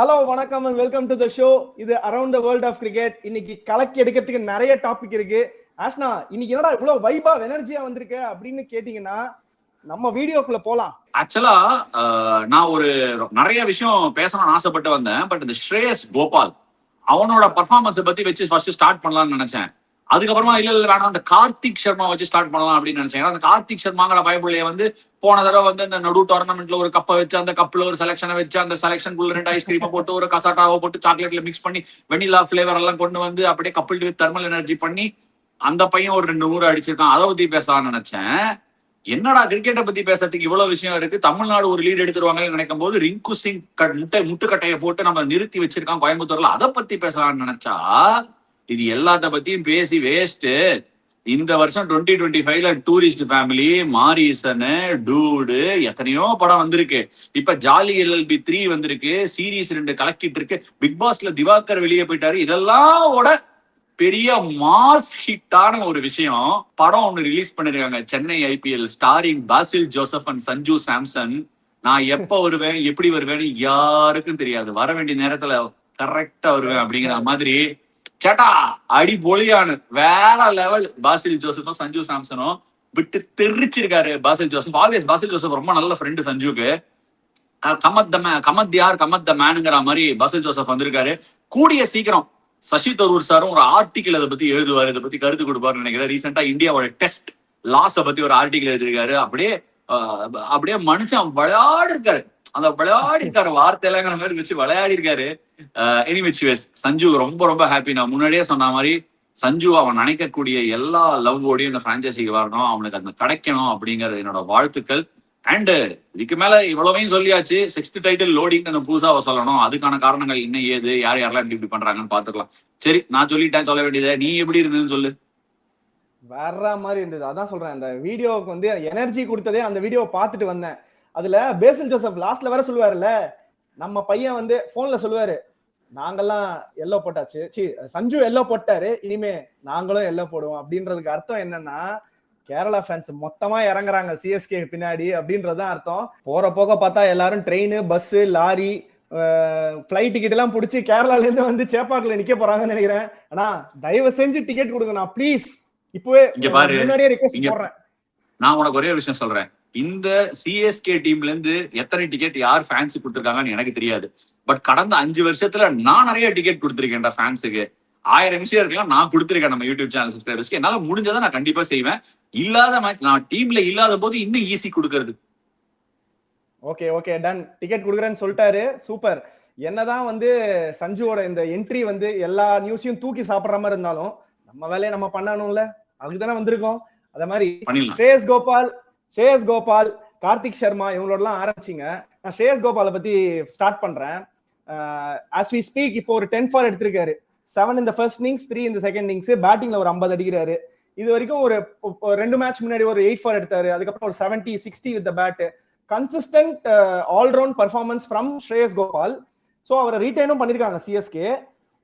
Hello வணக்கம் and welcome to the show. இது around the world of cricket. இன்னைக்கு கலக்கி எடுக்கிறதுக்கு நிறைய டாபிக் இருக்கு. ஆஷ்னா, இன்னைக்கு என்னடா இவ்வளவு வைபா எனர்ஜியா வந்திருக்க அப்படின்னு கேட்டீங்கன்னா நம்ம வீடியோக்குள்ள போலாம். ஆக்சுவலா நான் ஒரு நிறைய விஷயம் பேசணும்னு ஆசைப்பட்டு வந்தேன். பட் இந்த ஸ்ரேயஸ் கோபால் அவனோட பர்ஃபார்மன்ஸை பத்தி வச்சு ஃபர்ஸ்ட் ஸ்டார்ட் பண்ணலாம்னு நினைச்சேன். அதுக்கப்புறமா இல்ல வேணாம், அந்த கார்த்திக் சர்மா வச்சு ஸ்டார்ட் பண்ணலாம் அப்படின்னு நினைச்சேன். ஏன்னா அந்த கார்த்திக் சர்மாங்கிற பயப்புள்ளைய வந்து போன தடவை வந்து இந்த நடு டோர்னமெண்ட்ல ஒரு கப்பை வச்சு அந்த கப்ல ஒரு செலக்ஷனை வச்சு அந்த செலக்ஷனுக்குள்ள 2 ஐஸ்கிரீமை போட்டு ஒரு கசாட்டாவை போட்டு சாக்லேட்ல மிக்ஸ் பண்ணி வெனிலா பிளேவர் எல்லாம் கொண்டு வந்து அப்படியே கப்பிள் வித் தெர்மல் எனர்ஜி பண்ணி அந்த பையன் ஒரு 2 ஊர் அடிச்சிருக்கான். அதை பத்தி பேசலாம்னு நினைச்சேன். என்னடா கிரிக்கெட்டை பத்தி பேசுறதுக்கு இவ்வளவு விஷயம் இருக்கு, தமிழ்நாடு ஒரு லீட் எடுத்துருவாங்கன்னு நினைக்கும் போது ரிங்கு சிங் முட்டுக்கட்டையை போட்டு நம்ம நிறுத்தி வச்சிருக்கான் கோயம்புத்தூர்ல. அதை பத்தி பேசலாம்னு நினைச்சா இது எல்லாத்த பத்தியும் பேசி வேஸ்ட். இந்த வருஷம் 2025ல டூரிஸ்ட் ஃபேமிலி, மாரிசன், டூடு, எத்தனையோ படம் வந்திருக்கு. இப்ப ஜாலி LLB 3 வந்திருக்கு, சீரீஸ் 2 கலக்கிட்டு இருக்கு, பிக் பாஸ்ல திவாகர் வெளியே போயிட்டாரு. இதெல்லாம் பெரிய மாஸ் ஹிட்டான ஒரு விஷயம். படம் ஒண்ணு ரிலீஸ் பண்ணிருக்காங்க, Chennai IPL starring Basil Joseph and Sanju Samson. நான் எப்ப வருவேன் எப்படி வருவேன்னு யாருக்கும் தெரியாது, வர வேண்டிய நேரத்துல கரெக்டா வருவேன் அப்படிங்கிற மாதிரி சேட்டா அடி பொலியானு வேற லெவல். பாசில் ஜோசப்பும் சஞ்சு சாம்சனும் விட்டு தெரிச்சிருக்காரு. பாசில் ஜோசப் ஆல்வேஸ் பாசில் ஜோசப் ரொம்ப நல்ல ஃப்ரெண்டு சஞ்சுக்கு. கமத் த மேனுங்கிற மாதிரி பாசில் ஜோசப் வந்திருக்காரு. கூடிய சீக்கிரம் சசி தரூர் சாரும் ஒரு ஆர்டிகிள் அதை பத்தி எழுதுவாரு, இதை பத்தி கருத்து கொடுப்பாருன்னு நினைக்கிறேன். ரீசெண்டா இந்தியாவோட டெஸ்ட் லாஸ பத்தி ஒரு ஆர்டிகிள் எழுதிருக்காரு. அப்படியே மனுஷன் விளையாடி இருக்காரு, அந்த விளையாடி இருக்காரு வார்த்தையிலங்கிற மாதிரி வச்சு விளையாடி இருக்காரு. எனிவேஸ் சஞ்சு ரொம்ப ரொம்ப ஹாப்பி. நான் முன்னாடியே சொன்ன மாதிரி சஞ்சு அவன் நினைக்கக்கூடிய எல்லா லவ்வோடையும் இந்த பிரான்ச்சைசிக்கு வரணும், அவனுக்கு அந்த கிடைக்கணும் அப்படிங்கிறது என்னோட வாழ்த்துக்கள். அண்ட் இதுக்கு மேல இவ்வளவையும் சொல்லியாச்சு, 6th டைட்டில் லோடிங் புதுசாக சொல்லணும். அதுக்கான காரணங்கள் என்ன ஏது யார் யாரெல்லாம் இப்படி பண்றாங்கன்னு பாத்துக்கலாம். சரி, நான் சொல்லிட்டேன், சொல்ல வேண்டியதை நீ எப்படி இருந்ததுன்னு சொல்லு. வேற மாதிரி இருந்தது. அதான் சொல்றேன், அந்த வீடியோவுக்கு வந்து எனர்ஜி கொடுத்ததே அந்த வீடியோ பார்த்துட்டு வந்தேன். அதுல பேசில் ஜோசப் லாஸ்ட்ல வேற சொல்லுவாருல்ல, நம்ம பையன் வந்து போன்ல சொல்லுவாரு, நாங்கெல்லாம் எல்லோ போட்டாச்சு, சஞ்சு எல்லோ போட்டாரு, இனிமே நாங்களும் எல்லோ போடுவோம். அப்படின்றதுக்கு அர்த்தம் என்னன்னா, கேரளா ஃபேன்ஸ் மொத்தமா இறங்குறாங்க CSK பின்னாடி அப்படின்றதுதான் அர்த்தம். போற போக பார்த்தா எல்லாரும் train, bus, lorry, flight ticket எல்லாம் பிடிச்சி கேரளால இருந்து வந்து சேப்பாக்குல நிக்க போறாங்கன்னு நினைக்கிறேன். ஆனா தயவு செஞ்சு டிக்கெட் கொடுங்கண்ணா ப்ளீஸ். இப்பவே முன்னாடியே ரிக்வெஸ்ட் போடுறேன். நான் உனக்கு ஒரே விஷயம் சொல்றேன், இந்த CSK டீம்ல இருந்து எத்தனை டிக்கெட் யார் ஃபேன்ஸ் கொடுத்துருக்காங்கன்னு எனக்கு தெரியாது. பட் கடந்த 5 வருஷத்துல நான் நிறைய டிக்கெட் கொடுத்துருக்கேன் ஃபேன்ஸுக்கு. 1000 விஷயம் இருக்கலாம் நான் கொடுத்துருக்கேன் நம்ம யூடியூப் சேனல் சப்ஸ்கிரைபர்ஸ்க்கு. என்னால முடிஞ்சதை நான் கண்டிப்பா செய்வேன். இல்லாத மேட்ச் நான் டீம்ல இல்லாத போது இன்னும் ஈஸி கொடுக்கறது. ஓகே டன், டிக்கெட் கொடுக்குறேன்னு சொல்லிட்டாரு. சூப்பர். என்னதான் வந்து சஞ்சுவோட இந்த என்ட்ரி வந்து எல்லா நியூஸையும் தூக்கி சாப்பிடுற மாதிரி இருந்தாலும் நம்ம வேலையை நம்ம பண்ணணும்ல, அதுக்கு தானே வந்திருக்கோம். அத மாதிரி ஸ்ரேயஸ் கோபால், கார்த்திக் சர்மா இவங்களோடலாம் ஆரம்பிச்சிங்க. நான் ஸ்ரேயஸ் கோபாலை பத்தி ஸ்டார்ட் பண்றேன். ஆஸ் வி ஸ்பீக் இப்போ ஒரு 10 ஃபார் எடுத்திருக்காரு. 7 in the first innings, 3 in the second innings. பேட்டிங்ல ஒரு 50 அடிக்கிறாரு. இது வரைக்கும் ஒரு 2 மேட்ச் முன்னாடி ஒரு 8 ஃபார் எடுத்தாரு. அதுக்கப்புறம் ஒரு 70, 60 with the bat. Consistent allround performance from Shreyas Gopal. So அவரை ரீடைனும் பண்ணிருக்காங்க CSK.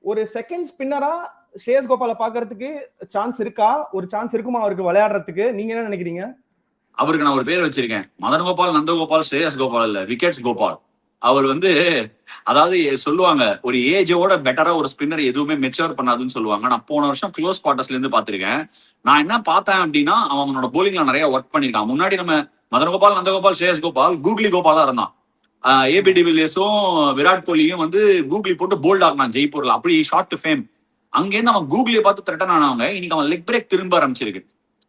ஒரு செகண்ட் ஸ்பின்னரா ஸ்ரேயஸ் கோபாலை பாக்குறதுக்கு சான்ஸ் இருக்கா? ஒரு சான்ஸ் இருக்குமா அவருக்கு விளையாடுறதுக்கு? நீங்க என்ன நினைக்கிறீங்க? அவருக்கு நான் ஒரு பேர் வச்சிருக்கேன், மதன் கோபால், நந்தகோபால், ஸ்ரேயஸ் கோபால் இல்ல, விக்கெட்ஸ் கோபால். அவர் வந்து அதாவது சொல்லுவாங்க, ஒரு ஏஜோட பெட்டரா ஒரு ஸ்பின்னர் எதுவுமே மெச்சூர் பண்ணாதுன்னு சொல்லுவாங்க. நான் போன வருஷம் க்ளோஸ் குவார்டர்ஸ்ல இருந்து பாத்திருக்கேன். நான் என்ன பார்த்தேன் அப்படின்னா, அவனோட போலிங்ல நிறைய ஒர்க் பண்ணிருக்கான். முன்னாடி நம்ம மதன் கோபால், நந்தகோபால், ஸ்ரேயஸ் கோபால் கூகுளி கோபாலா இருந்தான். AB டிவிலியர்ஸும் விராட் கோலியும் வந்து கூகுளி போட்டு போல்ட் ஆகினான் ஜெய்ப்பூர்ல. அப்படி ஷார்ட் டு ஃபேம். அங்கேருந்து அவன் கூகுளியை பார்த்து த்ரெட்டன் ஆனவங்க. இன்னைக்கு அவன் லெக் பிரேக் திரும்ப ஆரம்பிச்சிருக்கு.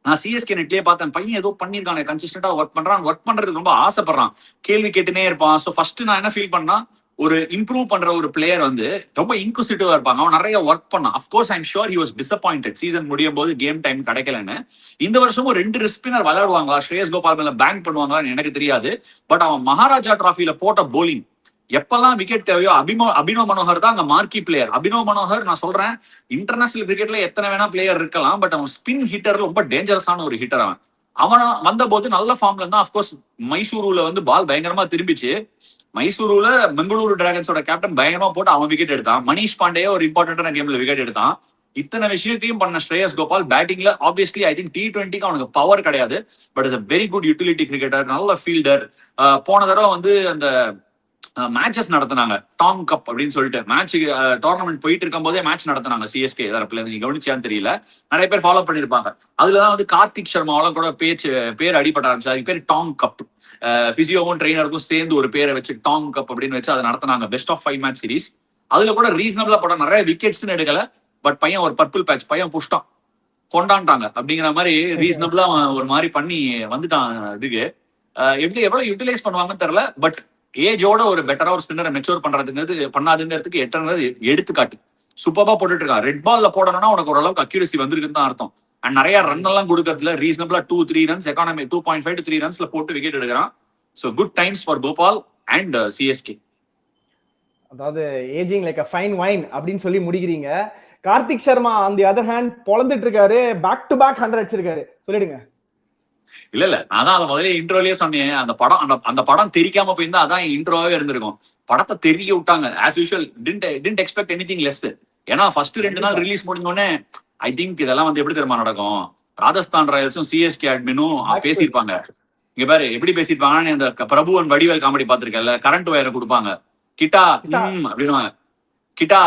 நான் CSK நெட்லயே பார்த்தேன், பையன் ஏதோ பண்ணிருக்கானே, கன்சிஸ்டன்டா ஒர்க் பண்றான், ஒர்க் பண்றதுக்கு ரொம்ப ஆசைப்படுறான், கேள்வி கேட்டுனே இருப்பான். ஸோ ஃபர்ஸ்ட் நான் என்ன ஃபீல் பண்ணா, ஒரு இம்ப்ரூவ் பண்ற ஒரு பிளேயர் வந்து ரொம்ப இன்குசிட்டிவா இருப்பாங்க. அவன் நிறைய ஒர்க் பண்ணான். Of course I'm sure he was disappointed season முடியும் போது கேம் டைம் கிடைக்கலன்னு. இந்த வருஷமும் 2 ஸ்பின்னர் விளையாடுவாங்களா, ஸ்ரேயஸ் கோபால் மேல பேங்க் பண்ணுவாங்களான்னு எனக்கு தெரியாது. பட் அவன் மகாராஜா டிராஃபில போட்ட போலிங், எப்பெல்லாம் விக்கெட் தேவையோ அபினவ் மனோகர் தான் அங்க மார்க்கி பிளேயர். அபினவ் மனோகர் நான் சொல்றேன், இன்டர்நேஷனல் கிரிக்கெட்ல எத்தனை வேணா பிளேயர் இருக்கலாம், பட் அவன் ஸ்பின் ஹிட்டர்ல ரொம்ப டேஞ்சரஸான ஒரு ஹிட்டர். அவன் வந்த போது நல்ல ஃபார்ம்ல இருந்தா. அப்கோர்ஸ் மைசூருல வந்து பால் பயங்கரமா திரும்பிச்சு. மைசூருல பெங்களூரு டிராகன்ஸோட கேப்டன் பயங்கரமா போட்டு அவன் விக்கெட் எடுத்தான். மணிஷ் பாண்டே ஒரு இம்பார்ட்டன்டான கேம்ல விக்கெட் எடுத்தான். இத்தனை விஷயத்தையும் பண்ண ஸ்ரேயஸ் கோபால் பேட்டிங்ல ஆப்வியஸ்லி ஐ திங்க் T20க்கு அவனுக்கு பவர் கிடையாது, but is a very good utility cricketer, நல்ல ஃபீல்டர். போன தடவை வந்து அந்த மேட்சஸ் நடத்தினாங்க. டாங் கப் அப்படின்னு சொல்லிட்டு மேட்ச் டோர்னமெண்ட் போயிட்டு இருக்கும் போதே மேட்ச் நடத்தினாங்க சிஎஸ்கே தரப்புல. நீங்க கவனிச்சியான்னு தெரியல, நிறைய பேர் ஃபாலோ பண்ணிருப்பாங்க. அதுலதான் வந்து கார்த்திக் சர்மாவெல்லாம் கூட பேர் அடிபட்ட ஆரம்பிச்சு. அதுக்கு பேர் டாங் கப். பிசியோவும் ட்ரெயினருக்கும் சேர்ந்து ஒரு பேரை வச்சு டாங் கப் அப்படின்னு வச்சு அதை நடத்தினாங்க. Best of 5 match series. அதுல கூட ரீசனபிளா படம், நிறைய விக்கெட்ஸ் எடுக்கல, பட் பையன் ஒரு பர்பிள் பேட்ச் பையன் புஷ்டான், கொண்டாண்டாங்க அப்படிங்கிற மாதிரி ரீசனபிளா ஒரு மாதிரி பண்ணி வந்துட்டான். இதுக்கு எப்படி எவ்வளவு யூட்டிலைஸ் பண்ணுவாங்கன்னு தெரியல, பட் ஏஜோட ஒரு பெட்டரா ஒரு ஸ்பின்னரை மெச்சூர் பண்ணாதுங்கிறதுக்கு எட்டங்கிறது எடுத்துக்காட்டு. சூப்பரா போட்டுட்டு இருக்கான். ரெட் பால்ல போடணும்னா உனக்கு ஓரளவுக்கு அக்யூரசி வந்திருக்குன்னு தான் அர்த்தம். அண்ட் நிறைய ரன் எல்லாம் கொடுக்கறதுல ரீசனபிளா 2-3 ரன்ஸ் எக்கானமி 2.5 to 3 ரன்ஸ்ல போட்டு விக்கெட் எடுக்கிறான். So good times for Gopal and CSK. அதாவது ageing like a fine wine அப்படின்னு சொல்லி முடிக்கிறீங்க. Karthik Sharma on the other hand பொழந்துட்டு இருக்காரு, பேக் டு பேக் 100 அடிச்சிருக்காரு. சொல்லிடுங்க. இல்ல நான் தான் அதை முதலே இன்ட்ரோலயே சொன்னேன். அந்த படம் தெரிக்காம போயிருந்தா அதான் இன்ட்ரோவே இருந்திருக்கும். படத்தை தெரிய விட்டாங்க as usual. Didn't expect anything less. ஏன்னா ஃபர்ஸ்ட் 2 நாள் ரிலீஸ் முடிஞ்சோடனே ஐ திங்க் இதெல்லாம் வந்து எப்படி தெரியுமா நடக்கும், ராஜஸ்தான் ராயல்ஸும் சிஎஸ்கே அட்மினும் பேசியிருப்பாங்க. இங்க பாரு எப்படி பேசியிருப்பாங்கன்னு, இந்த பிரபுவன் வடிவேல் காமெடி பாத்திருக்கல, கரண்ட் வயரை கொடுப்பாங்க, கிட்டா அப்படின்னுவாங்க, கிட்டா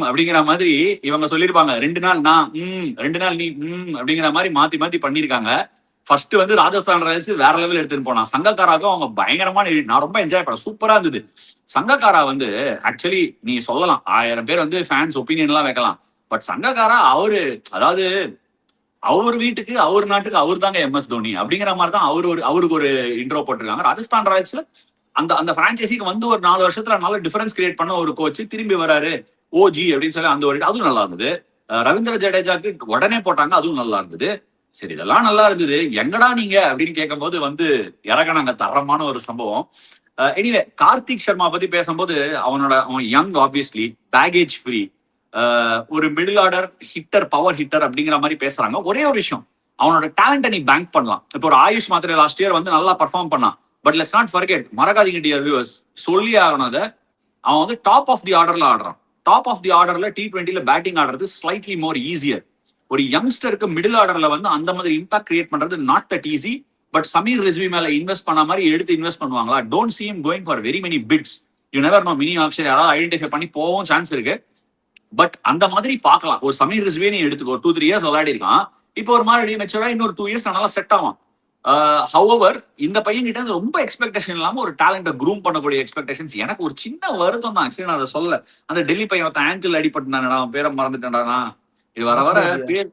அப்படிங்கிற மாதிரி இவங்க சொல்லிருப்பாங்க. 2 நாள் நான் 2 நாள் நீ அப்படிங்கிற மாதிரி மாத்தி மாத்தி பண்ணிருக்காங்க. ஃபர்ஸ்ட் வந்து ராஜஸ்தான் ராயல்ஸ் வேற லெவல் எடுத்துட்டு போனா. சங்கக்காராக்கும் அவங்க பயங்கரமான, நான் ரொம்ப என்ஜாய் பண்ணேன், சூப்பரா இருந்தது. சங்கக்காரா வந்து ஆக்சுவலி நீ சொல்லலாம் 1000 பேர் வந்து ஃபேன்ஸ் ஒப்பீனியன் எல்லாம் வைக்கலாம், பட் சங்கக்காரா அதாவது அவர் வீட்டுக்கு அவர் நாட்டுக்கு அவர் தாங்க MS தோனி அப்படிங்கிற மாதிரி தான் அவருக்கு ஒரு இன்ட்ரோ போட்டிருக்காங்க. ராஜஸ்தான் ராயல்ஸ்ல அந்த பிரான்ச்சைசிக்கு வந்து ஒரு 4 வருஷத்துல நல்ல டிஃபரன்ஸ் கிரியேட் பண்ண ஒரு கோச் திரும்பி வராரு, ஓஜி அப்படின்னு சொல்லி அந்த ஒரு அதுவும் நல்லா இருந்தது. ரவீந்திர ஜடேஜாக்கு உடனே போட்டாங்க, அதுவும் நல்லா இருந்தது. சரி இதெல்லாம் நல்லா இருந்தது, எங்கடா நீங்க அப்படின்னு கேட்கும் போது வந்து இறங்கினாங்க. தரமான ஒரு சம்பவம். எனிவே கார்த்திக் சர்மா பத்தி பேசும்போது அவன் யங், ஆப்வியஸ்லி பேகேஜ் ஃப்ரீ, ஒரு middle order hitter, power hitter அப்படிங்கிற மாதிரி பேசுறாங்க. ஒரே ஒரு விஷயம், அவனோட டேலண்ட்டை நீ பேங்க் பண்ணலாம். இப்போ ஒரு ஆயுஷ் மாத்திரை லாஸ்ட் இயர் வந்து நல்லா பர்ஃபார்ம் பண்ணான், பட் லெட்ஸ் நாட் ஃபர்கெட், மறக்காதீங்க டியர் வியூவர்ஸ், சொல்லி ஆகணும் அதை, அவன் வந்து டாப் ஆஃப் தி ஆர்டர்ல ஆடுறான். டாப் ஆஃப் தி ஆர்டர்ல T20ல பேட்டிங் ஆடுறது ஸ்லைட்லி மோர் ஈஸியர். ஒரு யங்ஸ்டருக்கு மிடில் ஆர்டர்ல வந்து அந்த மாதிரி இம்பாக்ட் கிரியேட் பண்றது not that easy. But Sameer Rizvi மேல இன்வெஸ்ட் பண்ண மாதிரி எடுத்து இன்வெஸ்ட் பண்ணுவாங்களா? Don't see him going for very many bids. You never know, mini action யாராவது ஐடென்டிஃபை பண்ணி போகவும் சான்ஸ் இருக்கு. பட் அந்த மாதிரி பார்க்கலாம். ஒரு சமீர் ரிஸ்வியே நீ எடுத்துக்கோ, 2-3 இயர்ஸ் விளையாடி இருக்கான், இப்போ ஒரு மாதிரி மெச்சூரா இன்னொரு 2 இயர்ஸ் நல்லா செட் ஆகும். ஹவவர் இந்த பையன் கிட்ட இருந்து ரொம்ப எக்ஸ்பெக்டேஷன் இல்லாம ஒரு டேலண்ட்டை க்ரூம் பண்ணக்கூடிய எக்ஸ்பெக்டேஷன்ஸ். எனக்கு ஒரு சின்ன வருத்தம் தான் ஆக்சுவலி, நான் அதை சொல்ல. அந்த டெல்லி பையன் ஆங்கிள் அடிபட்டுனானடா, அவன் பேரை மறந்துட்டேன்டா. இது வர பேர்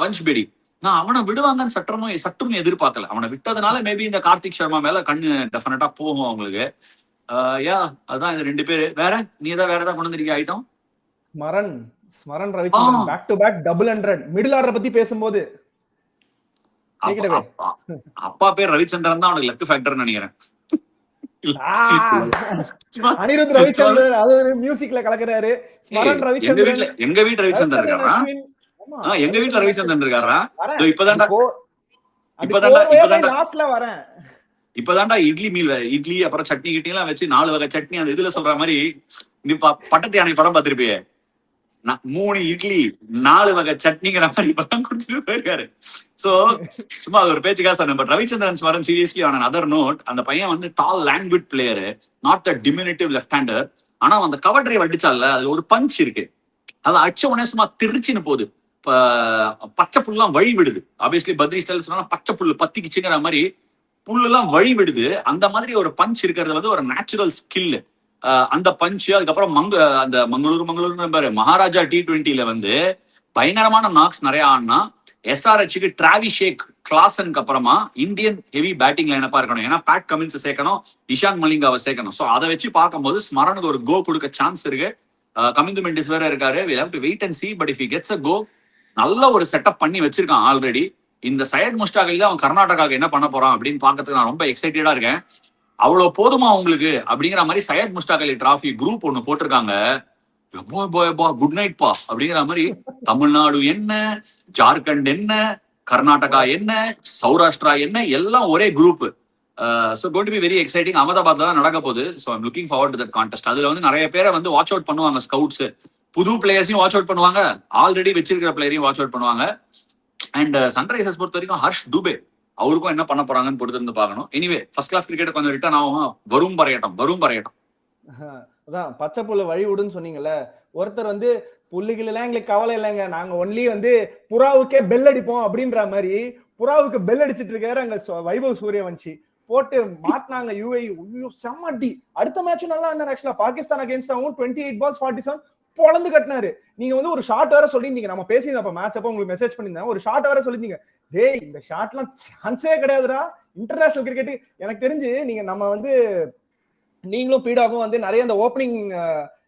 வன்ஷ் பேடி. நான் அவனை விடுவாங்கன்னு சற்றும் எதிர்பார்க்கல. அவனை விட்டதுனால மேபி இந்த கார்த்திக் சர்மா மேல கண்ணு டெஃபினட்டா போகும் அவங்களுக்கு. அதான் இந்த 2 பேரு. வேற நீ ஏதாவது வேற ஏதாவது கொண்டு வந்திருக்க item? Smaran Ravichandran back to back double 100 middle order பத்தி பேசும்போது அப்பா பேர் ரவிச்சந்திரன் தான் அவனுக்கு லக் ஃபேக்டர்னு நினைக்கிறேன். அனிருத் ரவிச்சந்திரன் அது மியூசிக்ல கலக்குறாரு. ஸ்மரன் ரவிச்சந்திரன் எங்க வீட்டு ரவிச்சந்திரன் இருக்காரா? எங்க வீட்டுல ரவிச்சந்திரன் இருக்காரா? இப்பதான்டா இட்லி அப்புறம் சட்னி கிட்டி எல்லாம் வச்சு 4 வகை சட்னி, அந்த இதுல சொல்ற மாதிரி நீ பட்டத்து யானை படம் பார்த்திருப்பியே, 3 இட்லி 4 வகை சட்னிங்கிற மாதிரி இப்பதான் கொடுத்துட்டு போயிருக்காரு. சோ சும்மா அது ஒரு பேச்சுக்காக சொன்னேன். But Ravichandran Smaran seriously on other note, அந்த பையன் வந்து tall language player, not the diminutive left hander. ஆனா அந்த கவர் டிரைவ் அடிச்சால அதுல ஒரு பஞ்ச் இருக்கு, அதை அடிச்ச உடனே சும்மா திருச்சின்னு போகுது. பச்சை புல்லாம் வழி விடுது. ஆப்வியஸ்லி பத்ரி ஸ்டைல் சொன்னா பச்சை புல்லு பத்திக்குச்சுங்கிற மாதிரி புல்லு எல்லாம் வழி விடுது. அந்த மாதிரி ஒரு பஞ்ச் இருக்கிறது வந்து ஒரு நேச்சுரல் ஸ்கில். அந்த பஞ்ச் அதுக்கப்புறம் அந்த மங்களூர் மகாராஜா T20ல வந்து பயங்கரமான நாக்ஸ் நிறைய ஆனா. SRHக்கு டிராவிஷேக் கிளாசனுக்கு அப்புறமா இந்தியன் ஹெவி பேட்டிங் லைனப்பா இருக்கணும். ஏன்னா பேட் கமின்ஸ் சேர்க்கணும், இஷான் மலிங்காவை சேர்க்கணும். சோ அதை வச்சு பார்க்கும்போது ஸ்மரனுக்கு ஒரு கோ கொடுக்க சான்ஸ் இருக்கு. கமிந்து மெண்டிஸ் வேற இருக்காரு. we have to wait and see, but if he gets a go, நல்ல ஒரு செட்டப் பண்ணி வச்சிருக்கான் ஆல்ரெடி. இந்த சையத் முஸ்டாக் அலி தான் அவன் கர்நாடகாவுக்கு என்ன பண்ண போறான் அப்படின்னு பாக்கிறதுக்கு நான் ரொம்ப எக்ஸைட்டடா இருக்கேன். அவ்வளவு போதுமா உங்களுக்கு அப்படிங்கிற மாதிரி சையத் முஸ்டாக் அலி டிராஃபி குரூப் ஒண்ணு போட்டிருக்காங்க. குட் நைட் பா அப்படிங்கிற மாதிரி தமிழ்நாடு என்ன, ஜார்க்கண்ட் என்ன, கர்நாடகா என்ன, சௌராஷ்டிரா என்ன, எல்லாம் ஒரே group. So going to be very exciting. அகமதாபாத்ல தான் நடக்க போகுது. So I'm looking forward to that contest. அதுல வந்து நிறைய பேரை வந்து வாட்ச் அவுட் பண்ணுவாங்க ஸ்கவுட்ஸ். புது பிளேயர்ஸையும் வாட்ச் அவுட் பண்ணுவாங்க, ஆல்ரெடி வச்சிருக்கிற பிளேயரையும் வாட்ச் அவுட் பண்ணுவாங்க. அண்ட் சன்ரைசர்ஸ் பொறுத்த வரைக்கும் ஹர்ஷ் துபே, அவருக்கும் என்ன பண்ண போறாங்கன்னு பொறுத்து இருந்து பார்க்கணும். எனிவே ஃபர்ஸ்ட் கிளாஸ் கிரிக்கெட் கொஞ்சம் ரிட்டர்ன் ஆகும், வரும் பரையட்டம். அதான் பச்சை புல்லு வழி விடுன்னு சொன்னீங்கல்ல. ஒருத்தர் வந்து புல்லுகள் எல்லாம் எங்களுக்கு கவலை இல்லைங்க. நாங்க ஒன்லி வந்து புறாவுக்கே பெல் அடிப்போம் அப்படின்ற மாதிரி புறாவுக்கு பெல் அடிச்சிட்டு இருக்காரு அங்க வைபவ் சூரியவன்ஷி. போட்டு மாட்டினாங்க யூஐ. செம்ம அடி. அடுத்த மேட்சும் நல்லா இருந்தாரு ஆக்சுவலா. பாகிஸ்தான் அகைன்ஸ்ட் ஆகும் 28 balls 47 பொழந்து கட்டினாரு. நீங்க வந்து ஒரு ஷாட் வேற சொல்லியிருந்தீங்க. நம்ம பேசியிருந்தோம் அப்ப மேட்ச் அப்ப உங்களுக்கு மெசேஜ் பண்ணியிருந்தேன். ஒரு ஷாட் வேற சொல்லியிருந்தீங்க. டேய் இந்த ஷாட்லாம் சான்ஸே கிடையாதுடா. இன்டர்நேஷனல் கிரிக்கெட் எனக்கு தெரிஞ்சு நீங்க நம்ம வந்து நீங்களும் பீடாகும் வந்து நிறைய இந்த ஓப்பனிங்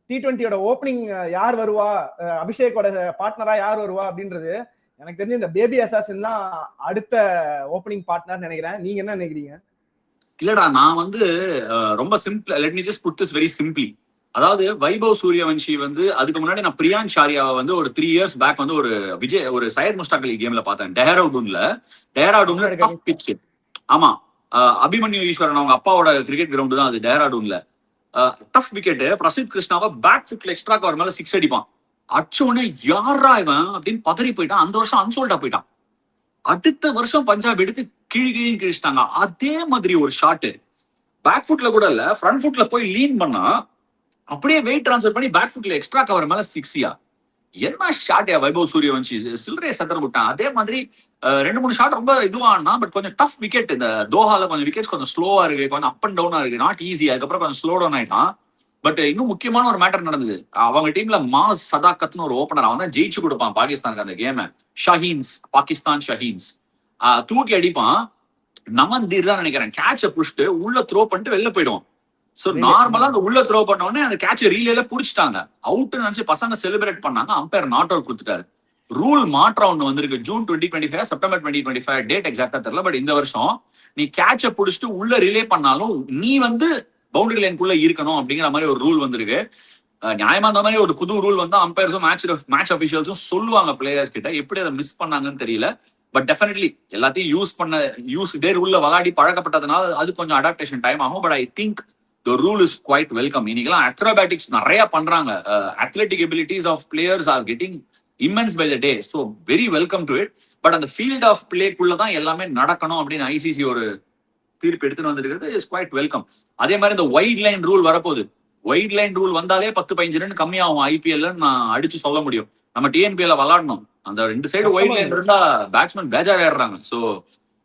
T20யோட ஓப்பனிங் யார் வருவா, அபிஷேக்கோட பார்ட்னரா யார் வருவா அப்படின்றது எனக்கு தெரிஞ்சு இந்த பேபி அசாசின் தான் அடுத்த ஓப்பனிங் பார்ட்னர் நினைக்கிறேன். நீங்க என்ன நினைக்கிறீங்க? இல்லடா நான் வந்து ரொம்ப simple. Let me just put this very simply. அதாவது வைபவ் சூரியவன்ஷி வந்து அதுக்கு முன்னாடி நான் பிரியான் ஷாரியாவை வந்து ஒரு 3 years பேக் வந்து ஒரு சையர் முஸ்டாக் அலி கேம்ல பார்த்தேன். டெஹராடூன்ல டஃப் பிட்ச். ஆமா, அபிமன்யு ஈஸ்வரன் அவங்க அப்பாவோட கிரிக்கெட் கிரவுண்ட் தான் அது டெஹராடூன்ல. Tough wicket. பிரசித் கிருஷ்ணாவை பேக் ஃபுட்ல எக்ஸ்ட்ரா கவர் மேல 6 அடிப்பான். அடிச்ச உடனே யாரா இவன் அப்படின்னு பதறி போயிட்டான். அந்த வருஷம் அன்சோல்டா போயிட்டான். அடுத்த வருஷம் பஞ்சாப் எடுத்து கீழே கிழிச்சிட்டாங்க. அதே மாதிரி ஒரு ஷாட் பேக் ஃபுட்ல கூட இல்ல, ஃப்ரண்ட் ஃபுட்ல போய் லீன் பண்ணா அப்படியே வெயிட் டிரான்ஸ்ஃபர் பண்ணி பேக் ஃபுட்ல எக்ஸ்ட்ரா கவர் மேல 6. என்ன ஷாட் வைபவ் சூரியவன்ஷி சில்லறைய சத்தர விட்டான். அதே மாதிரி 2-3 ஷாட் ரொம்ப இதுவானா, பட் கொஞ்சம் டஃப் விக்கெட். இந்த தோஹால கொஞ்சம் விக்கெட்ஸ் கொஞ்சம் ஸ்லோவா இருக்கு, கொஞ்சம் அப் அண்ட் டவுனா இருக்கு, நாட் ஈஸி. அதுக்கப்புறம் கொஞ்சம் ஸ்லோ டவுன் ஆயிட்டான். பட் இன்னும் முக்கியமான ஒரு மேட்டர் நடந்தது. அவங்க டீம்ல மாஸ் சதாக்கத்னு ஒரு ஓபனர், அவன் தான் ஜெயிச்சு கொடுப்பான் பாகிஸ்தானுக்கு அந்த கேம். பாகிஸ்தான் ஷஹீன்ஸ் தூக்கி அடிப்பான். நமந்தீர் தான் நினைக்கிறேன். கேட்ச புடிச்சிட்டு உள்ள த்ரோ பண்ணிட்டு வெளில போயிடுவான். சோ நார்மலா அந்த உள்ள த்ரோ பண்ண உடனே அந்த கேட்ச ரீலேல புடிச்சிட்டாங்க. அவுட் நினைச்சு பசங்க செலிப்ரேட் பண்ணாங்க. அம்பையர் நாட் அவுட் கொடுத்துட்டாரு. ரூல் மாற்றம் ஒண்ணு வந்திருக்கு. ஜூன் 2025 செப்டம்பர் 2025 டேட் எக்ஸாக்டா தெரியல. பட் இந்த வருஷம் நீ கேட்ச புடிச்சிட்டு உள்ள ரிலே பண்ணாலும் நீ வந்து பவுண்டரி லைனுக்குள்ள இருக்கணும் அப்படிங்கிற மாதிரி ஒரு ரூல் வந்திருக்கு. நியாயமா அந்த மாதிரி ஒரு புது ரூல் வந்து அம்பையர்ஸும் மேட்ச் அபிஷியல்ஸும் சொல்லுவாங்க பிளேயர்ஸ் கிட்ட. எப்படி அதை மிஸ் பண்ணாங்கன்னு தெரியல. பட் டெஃபினெட்லி எல்லாத்தையும் யூஸ் இதே ரூல்ல விளையாடி பழக்கப்பட்டதுனால அது கொஞ்சம் அடாப்டேஷன் டைம் ஆகும். But I think the rule is quite welcome. இன்னைக்கெல்லாம் acrobatics நிறைய பண்றாங்க. athletic abilities of players are getting immense by the day. So very welcome to it. But அந்த ஃபீல்ட் ஆஃப் பிளேக்குள்ள தான் எல்லாமே நடக்கணும் அப்படின்னு ஐசிசி ஒரு தீர்ப்பு எடுத்துட்டு வந்திருக்கிறது இஸ் குவைட் வெல்கம். அதே மாதிரி இந்த வைட் லைன் ரூல் வரப்போகுது. வைட் லைன் ரூல் வந்தாலே 10-15 ரன் கம்மியாகும் ஐபிஎல் நான் அடிச்சு சொல்ல முடியும். நம்ம டிஎன்பிஎல்ல விளாடணும். அந்த 2 சைடு வைட் லைன் இருந்தா பேட்ஸ்மேன் பேஜார் ஆயிடுறாங்க. ஸோ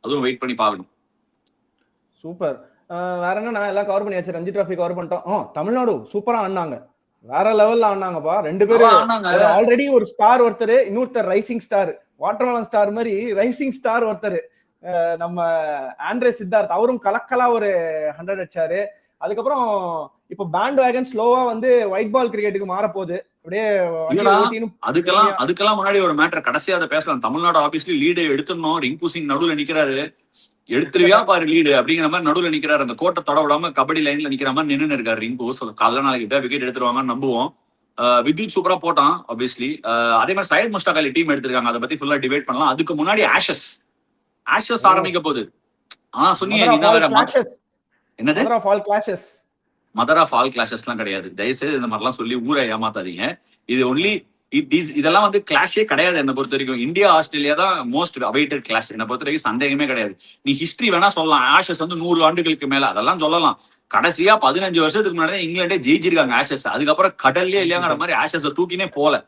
அதுவும் வெயிட் பண்ணி பார்க்கணும். சூப்பர். வேற என்ன, நான் எல்லாம் கவர் பண்ணியாச்சு. ரஞ்சி டிராஃபி கவர் பண்ணிட்டோம். தமிழ்நாடு சூப்பரா ஆடினாங்க. வேற லெவல்ல ஆடினாங்கப்பா. 2 பேரும் ஆல்ரெடி ஒரு ஸ்டார் ஒருத்தர், இன்னொருத்தர் ரைசிங் ஸ்டார், வாட்டர்மெலன் ஸ்டார் மாதிரி ரைசிங் ஸ்டார் ஒருத்தர் நம்ம ஆண்ட்ரே சித்தார்த். அவரும் கலக்கலா ஒரு 100 அடிச்சாரு. அதுக்கப்புறம் இப்போ பேண்ட் வேகன் ஸ்லோவா வந்து ஒயிட் பால் கிரிக்கெட்டுக்கு மாறப்போகுது. அப்படியே அதுக்கெல்லாம் முன்னாடி ஒரு மேட்டர் கடைசியா அதை பேசலாம். தமிழ்நாடு ஆப்வியஸ்லி லீடு எடுத்துடணும். ரிங்கு சிங் நடுவுல நிக்கிறாரு. எடுத்துருவியா பாரு லீடு அப்படிங்கிற மாதிரி நடுவுல நிக்கிறாரு. அந்த கோட்டை தொட விடாம கபடி லைன்ல நிக்கிற மாதிரி நின்று இருக்காரு ரிங்கு. கல்ல நாளைக்கு விக்கெட் எடுத்துருவாங்கன்னு நம்புவோம். வித்யுத் சூப்பரா போட்டான் ஆப்வியஸ்லி. அதே மாதிரி சையத் முஸ்டாக் அலி டீம் எடுத்திருக்காங்க. அதை பத்தி ஃபுல்லா டிபேட் பண்ணலாம். அதுக்கு முன்னாடி ஆஷஸ் ஆரம்பிக்க போகுது. சொன்னீங்க என்னது மதர் ஆஃப் ஆல் கிளாஷஸ்லாம் கிடையாது. தயவுசெய்து இந்த மாதிரிலாம் சொல்லி ஊரை ஏமாத்தாதீங்க. இது ஒன்லி இதெல்லாம் வந்து கிளாஷே கிடையாது. என்னை பொறுத்த வரைக்கும் இந்தியா ஆஸ்திரேலியா தான் மோஸ்ட் அவைட்டட் கிளாஷ். என்னை பொறுத்த வரைக்கும் சந்தேகமே கிடையாது. நீ ஹிஸ்டரி வேணா சொல்லலாம். ஆஷஸ் வந்து 100 ஆண்டுகளுக்கு மேல அதெல்லாம் சொல்லலாம். கடைசியா 15 வருஷத்துக்கு முன்னாடி இங்கிலாண்டே ஜெயிச்சிருக்காங்க ஆஷஸ். அதுக்கப்புறம் கடல்லே இல்லையாங்கிற மாதிரி ஆஷஸ் தூக்கினே போல.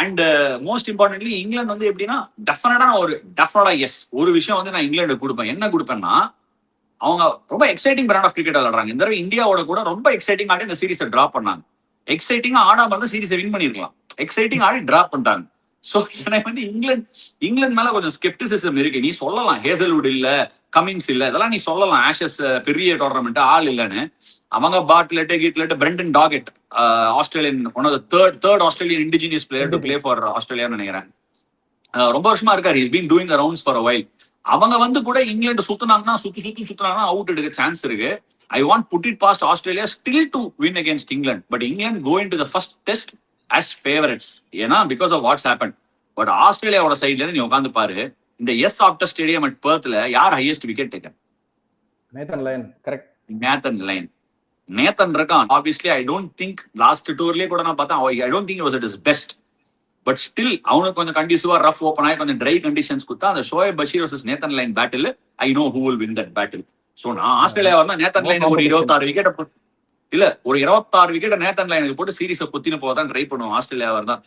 அண்ட் மோஸ்ட் இம்பார்ட்டன்ட்லி இங்கிலாந்து வந்து எப்படின்னா டெஃபினட்டா எஸ் ஒரு விஷயம் வந்து நான் இங்கிலாந்து கொடுப்பேன். என்ன கொடுப்பேன்னா, அவங்க ரொம்ப எக்ஸைட்டிங் பிராண்ட் ஆஃப் கிரிக்கெட் விளையாடுறாங்க. இந்த தடவை இந்தியாவோட கூட ரொம்ப எக்ஸைட்டிங் ஆடி இந்த சீரீஸை டிராப் பண்ணாங்க. எக்ஸைட்டிங்கா ஆடாம இருந்தா சீரீஸை வின் பண்ணிருக்கலாம். எக்ஸைட்டிங் ஆடி டிராப் பண்ணிட்டாங்க. சோ எனக்கு வந்து இங்கிலாந்து மேல கொஞ்சம் ஸ்கெப்டிசிசம் இருக்கு. நீ சொல்லலாம் ஹேசல்வுட் இல்ல, கமின்ஸ் இல்ல, இதெல்லாம் நீ சொல்லலாம். ஆஷஸ் பெரிய டோர்னமெண்ட் ஆள் இல்லன்னு. அவங்க கீட்லெட் Brendan Doggett Australian one of the third Australian indigenous player to play for ஆஸ்திரேலியான்னு நினைக்கிறேன். ரொம்ப வருஷமா இருக்காரு. Is been doing the rounds for a while. அவங்க வந்து கூட இங்கிலாந்து சுத்தினாங்கன்னா அவுட் எடுக்க சான்ஸ் இருக்கு. I want put it past Australia still to win against England, but England go into the first test as favorites, ஏன்னா because of what's happened. But ஆஸ்திரேலியாவோட சைட்ல இருந்து நீ உட்காந்து பாரு, இந்த எஸ் ஆப்டர் ஸ்டேடியம் அட் பெர்த்ல யார் highest wicket taker? Nathan Lyon. Correct, Nathan இருக்கான். Obviously I don't think last டூர்லயே கூட நான் பார்த்தேன், I don't think it was is best. But still அவனுக்கு கொஞ்சம் கண்டிசிவா ரஃப் ஓப்பன் ஆகி கொஞ்சம் ட்ரை கண்டிஷன்ஸ் கொடுத்தா அந்த Shoaib Bashir versus Nathan Lyon battle I know who will win that battle. So நான் ஆஸ்திரேலியா வந்தா நேத்தன் லைன் ஒரு 26 விக்கெட் இல்ல ஒரு 26 விக்கெட் நேத்தன்ல எனக்கு போட்டு சீரீஸை குத்தின போதான் ட்ரை பண்ணுவோம். ஆஸ்திரேலியாவா இருந்தா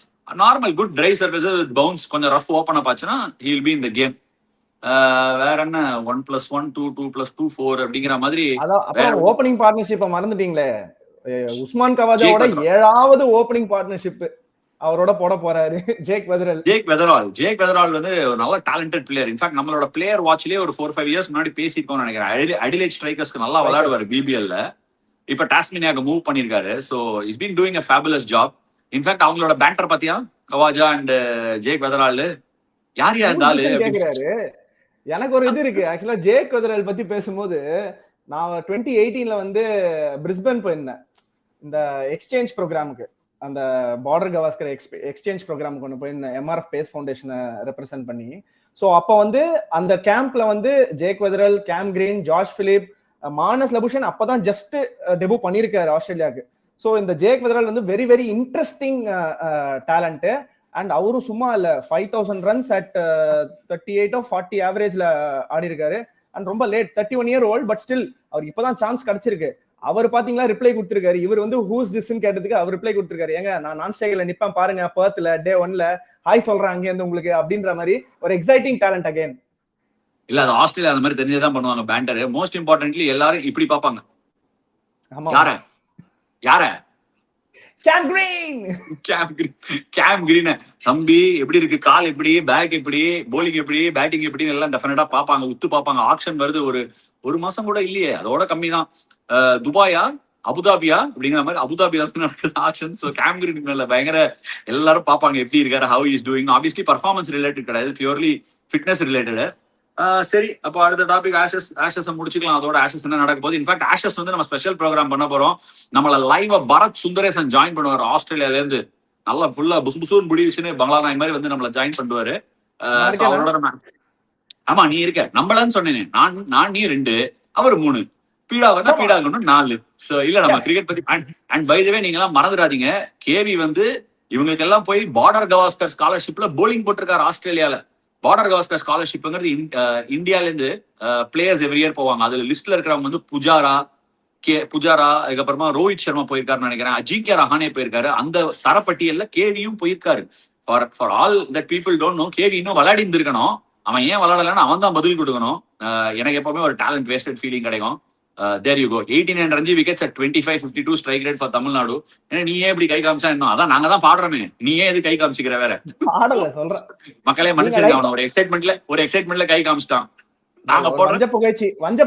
normal good dry surface bounce கொஞ்சம் ரஃப் ஓப்பன் அப் ஆச்சுன்னா ஹீல் பி இந்த கேம். வேற என்ன 1+1 2 2+2 4 அப்படிங்கிற மாதிரி. அதான் வேற அப்புறம் ஓப்பனிங் பார்ட்னர்ஷிப்பை மறந்துட்டீங்களே. உஸ்மான் கவாஜாவோட ஜேக் 7வது ஓப்பனிங் பார்ட்னர்ஷிப் அவரோட போட போறாரு ஜேக் வெதரல். ஜேக் வெதரால் வந்து ஒரு நல்ல டேலண்டட் பிளேயர். இன்ஃபேக்ட் நம்மளோட பிளேயர் வாட்ச்லயே ஒரு 4-5 இயர்ஸ் முன்னாடி பேசியிருக்கோம்னு நினைக்கிறேன். அடிலைட் ஸ்ட்ரைக்கர்ஸ்க்கு நல்லா விளையாடுவாரு பிபிஎல்ல. இப்ப டாஸ்மேனியாக்கு மூவ் பண்ணிருக்காரு. So is been doing a fabulous job. In fact அவங்களோட பேண்டர் பாத்தியா, கவாஜா அண்ட் ஜேக் வெதரால் யார் இருந்தாலும் கேக்குறாரு. எனக்கு ஒரு இது இருக்கு ஆக்சுவலா ஜேக் வெதரல் பத்தி பேசும்போது, நான் 2018ல வந்து பிரிஸ்பன் போயிருந்தேன் இந்த எக்ஸ்சேஞ்ச் ப்ரோக்ராமுக்கு. அந்த பார்டர் கவாஸ்கர் எக்ஸ்சேஞ்ச் ப்ரோக்ராமுக்கு ஒன்று போயிருந்தேன், எம்ஆர்எஃப் பேஸ் ஃபவுண்டேஷனை ரெப்ரசென்ட் பண்ணி. ஸோ அப்போ வந்து அந்த கேம்ப்ல வந்து Jake Weatherald, Cam Green, George Philip, Marnus Labuschagne அப்பதான் ஜஸ்ட் டெபு பண்ணியிருக்காரு ஆஸ்திரேலியாவுக்கு. ஸோ இந்த ஜேக் வெதரல் வந்து very very interesting talent. And அவரும் சும்மா இல்ல 5000 ரன்ஸ் அட் 38 or 40 ஆவரேஜ்ல ஆடி இருக்காரு. அண்ட் ரொம்ப late 31 year old, but still அவருக்கு இப்பதான் சான்ஸ் கிடைச்சிருக்கு. அவர் பாத்தீங்களா ரிப்ளை கொடுத்திருக்காரு. இவர் வந்து ஹூஸ் திஸ்ன்னு கேட்டதுக்கு அவர் ரிப்ளை கொடுத்திருக்காரு, ஏங்க நான் நான் ஸ்ட்ரைக்ல நிப்பேன் பாருங்க பர்த்ல டே 1ல ஹாய் சொல்றேன் அங்க இருந்து உங்களுக்கு அப்படின்ற மாதிரி ஒரு எக்ஸைட்டிங் டேலண்ட் அகைன். இல்ல அது ஆஸ்திரேலியா அந்த மாதிரி தெரிஞ்சதான் பண்ணுவாங்க பேண்டர். மோஸ்ட் இம்பார்ட்டன்ட்லி எல்லாரும் இப்படி பாப்பாங்க. ஆமா, யார கேம் கிரீன் தம்பி எப்படி இருக்கு, கால் எப்படி, பேக் எப்படி, போலிங் எப்படி, பேட்டிங் எப்படின்னு எல்லாம் டெஃபினட்டா பாப்பாங்க, உத்து பாப்பாங்க. ஆக்ஷன் வருது ஒரு மாசம் கூட இல்லையே, அதோட கம்மி தான். துபாயா அபுதாபியா அப்படிங்கிற மாதிரி அபுதாபியா நடக்குது ஆக்ஷன். ஸோ கேம் கிரீன் மேல பயங்கர எல்லாரும் பாப்பாங்க எப்படி இருக்காரு, how is doing. Obviously performance related கிடையாது, பியூர்லி ஃபிட்னஸ் ரிலேட்டட். சரி, அப்போ அடுத்த டாபிக் ஆஷஸ் முடிச்சுக்கலாம். அதோட ஆஷஸ் என்ன நடக்க போகுது. இன்ஃபேக்ட் ஆஷஸ் வந்து நம்ம ஸ்பெஷல் ப்ரோக்ராம் பண்ண போறோம். நம்மள லைவா பரத் சுந்தரேசன் ஜாயின் பண்ணுவார் ஆஸ்திரேலியால இருந்து. நல்லா ஃபுல்லா புசுன்னு முடிவுச்சுன்னு பங்களா நாய் மாதிரி வந்து நம்மள ஜாயின் பண்ணுவாரு. அவரோட ஆமா நீ இருக்க நம்மளன்னு சொன்னேன். நான் நீ 2, அவர் 3, பீடாவனா பீடாகணும் 4. சோ இல்ல நம்ம கிரிக்கெட் பத்தி அண்ட் பை தி வே நீங்க எல்லாம் மறந்துடாதீங்க, கேவி வந்து இவங்களுக்கு எல்லாம் போய் பார்டர் கவாஸ்கர் ஸ்காலர்ஷிப்ல போலிங் போட்டிருக்காரு ஆஸ்திரேலியால. பார்டர் கவாஸ்கர் ஸ்காலர்ஷிப்ங்கிறது இந்தியால இருந்து பிளேயர்ஸ் எவ்ரி இயர் போவாங்க. அதுல லிஸ்ட்ல இருக்கிறவங்க வந்து புஜாரா, அதுக்கப்புறமா ரோஹித் சர்மா போயிருக்காருன்னு நினைக்கிறேன், அஜிங்கியா ரஹானே போயிருக்காரு. அந்த தரப்பட்டியல்ல கேவியும் போயிருக்காரு. For all that people don't know, KV இன்னும் விளையாடி இருந்திருக்கணும். அவன் ஏன் விளையாடலன்னு அவன் தான் பதில் கொடுக்கணும். எனக்கு எப்பவுமே ஒரு டேலண்ட் வேஸ்டட் ஃபீலிங் கிடைக்கும். There you go. 89 Ranji wickets at 25-52 strike rate for Tamil Nadu. ஏன்னா நீ ஏன் இப்படி கை காமிச்சா இன்னும் அதான் நாங்க தான் பாடுறோமே, நீ ஏன் எது கை காமிச்சிக்கிற வேற பாடல சொல்றேன். மக்களே மன்னிச்சிருங்க, அவன ஒரு எக்ஸைட்மெண்ட்ல கை காமிச்சிட்டான். நாங்க வஞ்ச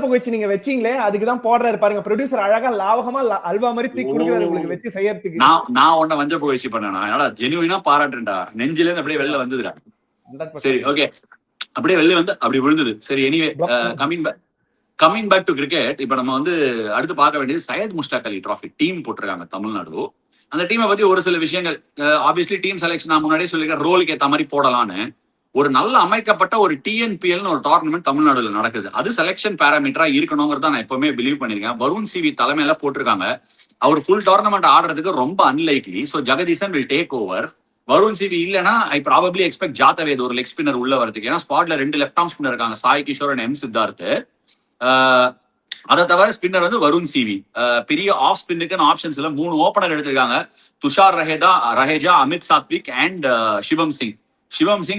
புகைச்சி நீங்க வச்சீங்களே அதுக்குதான் போடுறாரு பாருங்க. ப்ரொடியூசர் அழகா லாவகமா அல்வா மாதிரி தூக்கி கொடுக்குறாரு உங்களுக்கு வச்சு செய்யறதுக்கு. நான் உன்ன வஞ்ச புகைச்சி பண்ணேனா? என்னடா ஜெனுவினா பாராட்டுறேன்டா, நெஞ்சில இருந்து அப்படியே வெளில வந்ததுடா. சரி ஓகே, அப்படியே வெளில வந்து அப்படி விழுந்தது. சரி anyway, coming back to cricket. இப்ப நம்ம வந்து அடுத்து பார்க்க வேண்டியது சையத் முஷ்டாக் அலி டிராஃபி டீம் போட்டிருக்காங்க தமிழ்நாடு. அந்த டீமை பத்தி ஒரு சில விஷயங்கள். ஆப்வியஸ்லி டீம் செலக்ஷன் நான் முன்னாடியே சொல்லிருக்கேன், ரோலுக்கு ஏற்ற மாதிரி போடலான்னு. ஒரு நல்ல அமைக்கப்பட்ட ஒரு டிஎன்பிஎல் ஒரு டோர்னமெண்ட் தமிழ்நாடுல நடக்குது. அது செலக்ஷன் பேராமீட்டரா இருக்கணுங்கிறத நான் எப்பவுமே பிலீவ் பண்ணிருக்கேன். வருண் சிவி தலைமையில போட்டிருக்காங்க. அவர் ஃபுல் டோர்னமெண்ட் ஆடுறதுக்கு ரொம்ப unlikely. So Jagadeesan will take over. Varun CV இல்லைன்னா ஐ ப்ராபப்லி எக்ஸ்பெக்ட் ஜாதவேத் ஒரு லெக் ஸ்பின்னர் உள்ள வரதுக்கு. ஏன்னா ஸ்குவாட்ல 2 லெஃப்ட் ஆர்ம் ஸ்பின்னர் இருக்காங்க, சாய் கிஷோர் அண்ட் எம் சித்தார்த். அதை தவிர ஸ்பின்னர் வந்து வருண் சிவி. பெரிய ஆஃப் ஸ்பின்னுக்குன்னு ஆப்ஷன்ஸ் இல்ல. 3 ஓபனர் எடுத்திருக்காங்க, துஷார் ரஹேஜா, அமித் சாத்விக் அண்ட் சிவம் சிங்.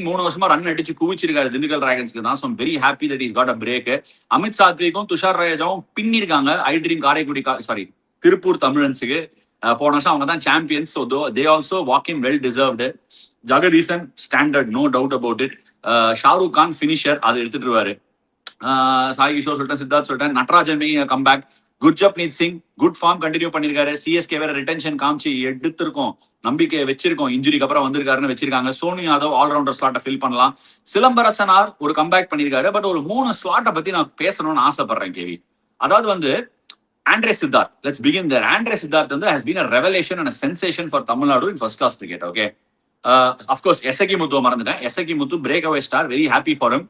3 வருஷமா ரன் அடிச்சு குவிச்சிருக்காரு திண்டுக்கல் டிராகன்ஸ்க்கு தான். So very happy that is got a break. Amit சாத்விக்கும் துஷார் ரஹேஜாவும் பின்னிருக்காங்க ஐ ட்ரீம் காரைக்குடி திருப்பூர் தமிழன்ஸுக்கு. போன வருஷம் அவங்க தான் champions. So they also walk in well deserved. Jagadeesan standard, no doubt about it. Shahrukh Khan finisher, அதை எடுத்துட்டு வருவாரு. சாய் கிஷோர் சொல்லிட்டேன், சித்தார்த் சொல்லிட்டேன், Natarajan comeback. Gurjapneet Singh good form continue பண்ணிருக்காரு. சிஎஸ்கே வேற ரிட்டென்ஷன் காமிச்சு எடுத்திருக்கோம், நம்பிக்கை வச்சிருக்கோம். இன்ஜுரிக்கு அப்புறம் வந்திருக்காருன்னு வச்சிருக்காங்க. சோனு யாதவ் ஆல்ரவுண்டர் ஸ்லாட்டை ஃபில் பண்ணலாம். சிலம்பரசனார் ஒரு கம்பேக் பண்ணிருக்காரு. பட் ஒரு 3 ஸ்லாட்டை பத்தி நான் பேசணும்னு ஆசைப்படுறேன் கேவி. அதாவது வந்து Andre Siddharth, let's begin there. Andre Siddharth வந்து has been a revelation and a sensation for Tamil Nadu in first class cricket. Okay, of course எஸ்எகி முத்துவை மறந்துட்டேன். எஸ்எகி முத்து break away star, very happy for him.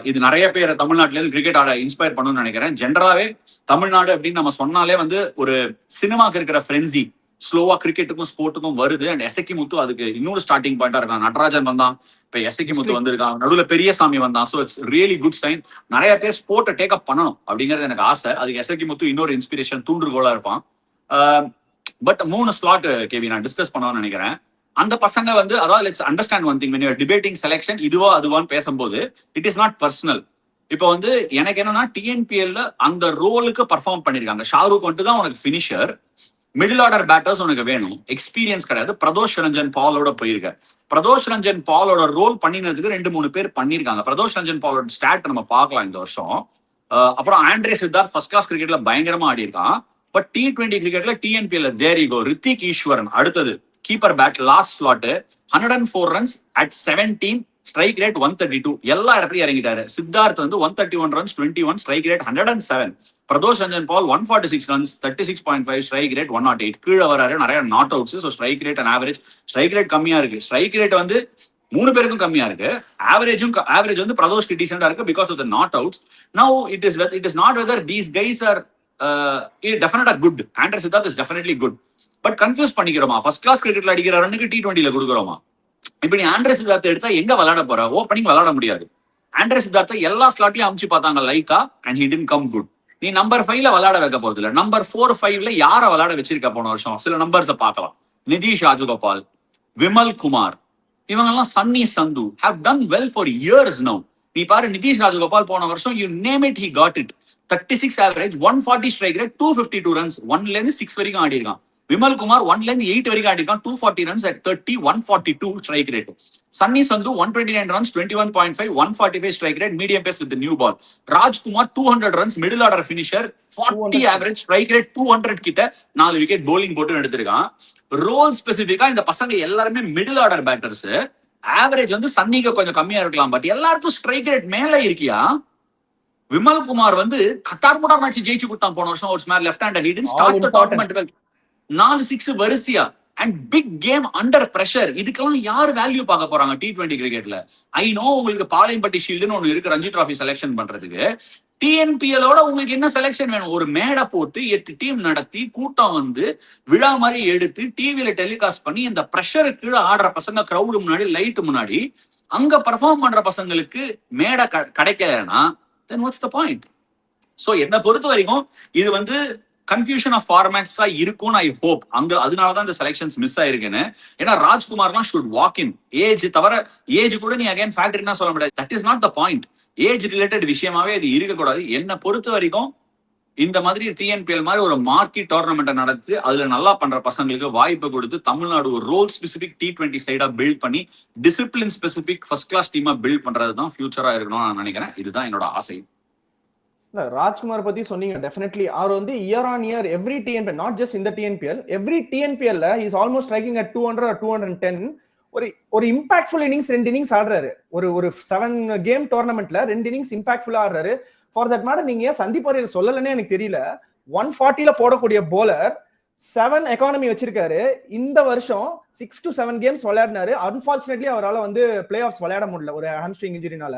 இது நிறைய பேர் தமிழ்நாட்டுல இருந்து கிரிக்கெட் ஆட இன்ஸ்பயர் பண்ணணும்னு நினைக்கிறேன். ஜென்ரலாவே தமிழ்நாடு அப்படின்னு நம்ம சொன்னாலே வந்து ஒரு சினிமாக்கு இருக்கிற ஃப்ரென்சி ஸ்லோவா கிரிக்கெட்டுக்கும் ஸ்போர்ட்டுக்கும் வருது. அண்ட் எஸ்எகி முத்து அதுக்கு இன்னொரு ஸ்டார்டிங் பாயிண்டா இருக்கான். நட்ராஜன் வந்தான், இப்ப எஸ்எகி முத்து வந்திருக்கான், நடுவில் பெரியசாமி வந்தான். So it's really good sign. நிறைய பேர் ஸ்போர்ட்டை டேக் அப் பண்ணணும் அப்படிங்கிறது எனக்கு ஆசை. அதுக்கு எஸ்எகி முத்து இன்னொரு இன்ஸ்பிரேஷன், தூண்டுகோலா இருப்பான். பட் 3 ஸ்லாட் கேவி நான் டிஸ்கஸ் பண்ணணும்னு நினைக்கிறேன். அந்த பசங்க வந்து அதாவது let's understand one thing, when you are debating selection இதுவா அதுவான்னு பேசும்போது இட் இஸ் நாட் பர்சனல். இப்போ வந்து எனக்கு என்னன்னா டிஎன்பிஎல்ல அந்த ரோலுக்கு பர்ஃபார்ம் பண்ணிருக்காங்க. ஷாருக் வந்துட்டு தான் உனக்கு ஃபினிஷர், மிடில் ஆர்டர் பேட்டர்ஸ் உனக்கு வேணும், எக்ஸ்பீரியன்ஸ் கிடையாது. பிரதோஷ் ரஞ்சன் பாலோட போயிருக்க. பிரதோஷ் ரஞ்சன் பாலோட ரோல் பண்ணினதுக்கு 2-3 பேர் பண்ணிருக்காங்க. பிரதோஷ் ரஞ்சன் பாலோட ஸ்டாட் நம்ம பார்க்கலாம் இந்த வருஷம். அப்புறம் ஆண்ட்ரே சித்தார்த் ஃபர்ஸ்ட் கிளாஸ் கிரிக்கெட்ல பயங்கரமா ஆடி இருக்கான். பட் T20 கிரிக்கெட்ல டிஎன்பிஎல்ல there you go. Ritik Easwaran அடுத்தது keeper bat last slot 104 runs at 17, strike rate 132. எல்லா இடத்துலயும் இறங்கிட்டாரு. சித்தார்த் வந்து 131 runs 21, strike rate 107. Pradosh Ranjan Paul 146 runs 36.5, strike rate 108. கீழே வராரு, நிறைய not outs. So strike rate and average, strike rate கம்மியா இருக்கு, ஸ்ட்ரைக் ரேட் வந்து 3 பேருக்கும் கம்மியா இருக்கு. ஆவரேஜ் வந்து பிரதோஷ்க்கு டீசெண்டா இருக்கு because of the not outs. Now it is not whether these guys are டெஃபினட்டா good. Andre Siddharth is definitely good. But confuse பண்ணிக்கிறோமா? ஃபர்ஸ்ட் கிளாஸ் கிரிக்கெட்ல அடிக்கிற ரன்னுக்கு T20ல கொடுக்குறோமா? இப்ப நீ ஆண்ட்ரே சித்தார்த்தை எடுத்தா எங்க விளையாட போற? ஓப்பனிங் விளையாட முடியாது. ஆண்ட்ரே சித்தார்த்தை எல்லா ஸ்லாட்லயும் அமுச்சு பார்த்தாங்க Lyca, and he didn't come good. நீ நம்பர் 5ல விளையாட வைக்க போறது இல்ல. நம்பர் 4-5ல யார விளையாட வச்சிருக்க போன வருஷம்? சில நம்பர்ஸ் பார்க்கலாம். நிதிஷ் ராஜகோபால், விமல் குமார், இவங்க எல்லாம் சன்னி சந்து have done well for years now. நீ பாரு, நிதிஷ் ராஜகோபால் போன வருஷம் you name it he got it. 36 average, 140 strike rate, 252 runs, 1ல இருந்து 6 வரைக்கும் ஆடி இருக்கான். விமல் குமார் 1ல இருந்து 8 வரைக்கும் ஆடி இருக்கான், 240 runs at 30, 142 strike rate. Sunny Sandhu 129 runs, 21.5, 145 strike rate, medium pace with the new ball. Rajkumar 200 runs, middle order finisher, 40 average, strike rate 200 கிட்ட, 4 wicket bowling போட்டு எடுத்திருக்கான். Role ஸ்பெசிபிக்கா இந்த பசங்க எல்லாருமே மிடில் ஆர்டர் பேட்டர்ஸ். ஆவரேஜ் வந்து சன்னிக்கு கொஞ்சம் கம்மியா இருக்கலாம், பட் எல்லாருக்கும் ஸ்ட்ரைக் ரேட் மேல இருக்கியா. விமல் குமார் வந்து கட்டார் முட்டா மேட்ச் ஜெயிச்சு கொடுத்தான் போன வருஷம். ஒரு smart left hander, he didn't start the tournament well. 4 6 வரிசையா and big game under pressure. இதுக்கெல்லாம் யார் வேல்யூ பார்க்க போறாங்க T20 கிரிக்கெட்ல? ஐ நோ உங்களுக்கு பாளையம்பட்டி ஷீல்டுன்னு ஒண்ணு இருக்கு ரஞ்சி டிராஃபி செலக்ஷன் பண்றதுக்கு. டிஎன்பிஎலோட உங்களுக்கு என்ன செலக்ஷன் வேணும்? ஒரு மேடை போட்டு 8 டீம் நடத்தி கூட்டம் வந்து விழா மாதிரி எடுத்து டிவியில டெலிகாஸ்ட் பண்ணி இந்த பிரஷரு கீழே ஆடுற பசங்க கிரௌடு முன்னாடி லைட் முன்னாடி அங்க பர்ஃபார்ம் பண்ற பசங்களுக்கு மேடை கிடைக்கலன்னா then what's the point? So என்ன பொறுத்த வரைக்கும் இது வந்து கன்ஃபியூஷன் ஆஃப் ஃபார்மேட்ஸா இருக்கும். ஐ ஹோப் அங்க அதனாலதான் இந்த செலக்ஷன்ஸ் மிஸ் ஆயிருக்குன்னு. ஏன்னா ராஜ்குமார்லாம் ஷுட் வாக் இன். ஏஜ் தவிர ஏஜ் கூட நீ அகைன் ஃபேக்டரினா சொல்ல முடியாது. That is not the point. Age related விஷயமாவே அது இருக்கக்கூடாது. என்ன பொறுத்த வரைக்கும் இந்த மாதிரி டிஎன்பிஎல் மாதிரி ஒரு மார்க்கி டோர்னமெண்ட் நடத்தி அதுல நல்லா பண்ற பசங்களுக்கு வாய்ப்பு கொடுத்து தமிழ்நாடு ஒரு ரோல் ஸ்பெசிபிக் T20 சைடா பில்ட் பண்ணி டிசிப்ளின் ஸ்பெசிபிக் ஃபர்ஸ்ட் கிளாஸ் டீமா பில்ட் பண்றது தான் ஃபியூச்சரா இருக்கணும்னு நான் நினைக்கிறேன். இதுதான் என்னோட ஆசை. ராஜ்குமார் பத்தி சொன்னீங்க. டெஃபினெட்லி அவர் வந்து year on year every TNPL, not just இந்த டிஎன்பிஎல், எவ்ரி டிஎன்பிஎல்ல is almost striking at 200 or 210. ஒரு இம்பாக்ட்ஃபுல் இன்னிங்ஸ் 2 இன்னிங்ஸ் ஆடுறாரு. ஒரு 7 கேம் டோர்னமெண்ட்ல 2 இன்னிங்ஸ் இம்பாக்ட்ஃபுல்லா ஆடுறாரு. ஃபார் தட் மேட்டர் நீங்க ஏன் சந்தீப் வாரியர் சொல்லலன்னே எனக்கு தெரியல. 140ல போடக்கூடிய போலர் 7 எக்கானமி வச்சிருக்காரு. இந்த வருஷம் 6 to 7 கேம்ஸ் விளையாடினாரு. அன்பார்ச்சுனேட்லி அவரால் வந்து பிளே ஆஃப்ஸ் விளையாட முடியல ஒரு ஹாம்ஸ்ட்ரிங் இன்ஜுரினால.